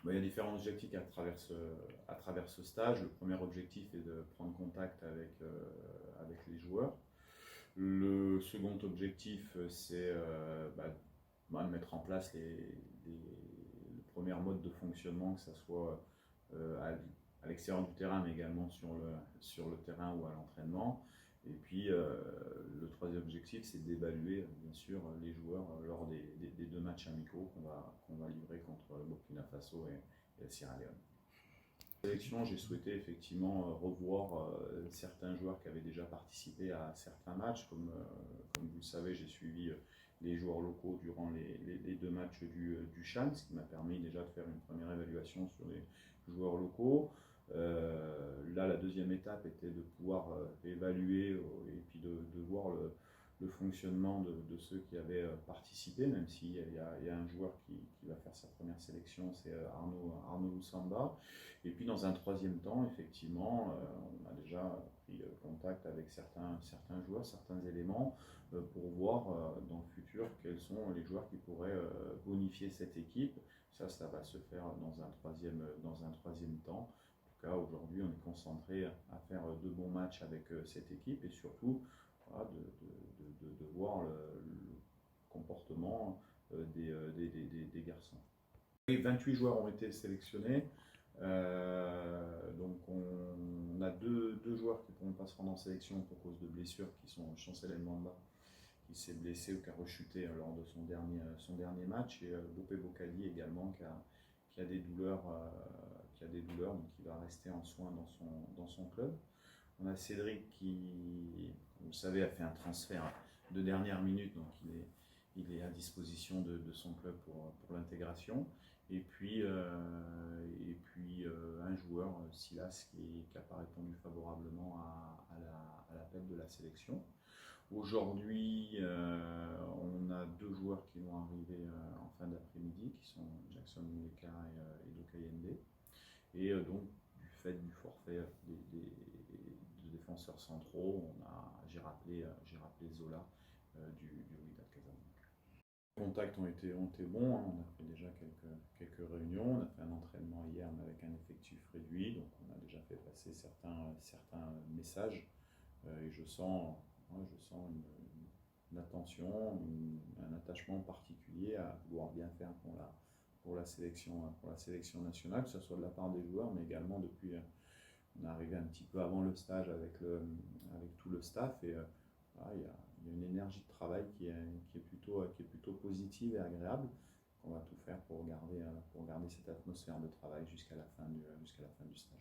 Il y a différents objectifs à travers ce stage. Le premier objectif est de prendre contact avec les joueurs. Le second objectif, c'est de mettre en place le premier mode de fonctionnement, que ce soit à l'extérieur du terrain, mais également sur le terrain ou à l'entraînement. Et puis, le troisième objectif, c'est d'évaluer, bien sûr, les joueurs lors des deux matchs amicaux qu'on va livrer contre le Burkina Faso et la Sierra Leone. Sélection, j'ai souhaité effectivement revoir certains joueurs qui avaient déjà participé à certains matchs. Comme vous le savez, j'ai suivi les joueurs locaux durant les deux matchs du CHAN, ce qui m'a permis déjà de faire une première évaluation sur les joueurs locaux. Là, la deuxième étape était de pouvoir évaluer et puis de voir le fonctionnement de ceux qui avaient participé, même s'il y a un joueur qui va faire sa première sélection, c'est Arnaud Loussamba. Et puis dans un troisième temps, effectivement, on a déjà pris contact avec certains joueurs, certains éléments, pour voir dans le futur quels sont les joueurs qui pourraient bonifier cette équipe. Ça va se faire dans un troisième temps. En tout cas, aujourd'hui, on est concentré à faire de bons matchs avec cette équipe et surtout voilà, de voir le comportement des garçons. 28 joueurs ont été sélectionnés. Donc on a deux joueurs qui ne pourront pas se rendre en sélection pour cause de blessures, qui sont Chancel Mwamba, qui s'est blessé ou qui a rechuté lors de son dernier match, et Bopé Bokali également, qui a des douleurs, donc il va rester en soins dans son club. On a Cédric qui, vous le savez, a fait un transfert de dernière minute, donc il est à disposition de son club pour l'intégration. Et puis un joueur, Silas, qui n'a pas répondu favorablement à l'appel de la sélection. Aujourd'hui, on a deux joueurs qui vont arriver en fin d'après-midi, qui sont Jackson Muleka et Doka Yende. Et donc, du fait du forfait des défenseurs centraux, j'ai rappelé Zola du Wydad Casablanca. Les contacts ont été bons, hein. On a fait déjà quelques réunions, on a fait un entraînement hier mais avec un effectif réduit, donc on a déjà fait passer certains messages et je sens une attention, un attachement particulier à vouloir bien faire pour la sélection nationale, que ce soit de la part des joueurs, mais également depuis, on est arrivé un petit peu avant le stage avec tout le staff, et voilà, il y a une énergie de travail qui est plutôt positive et agréable. On va tout faire pour garder cette atmosphère de travail jusqu'à la fin du stage.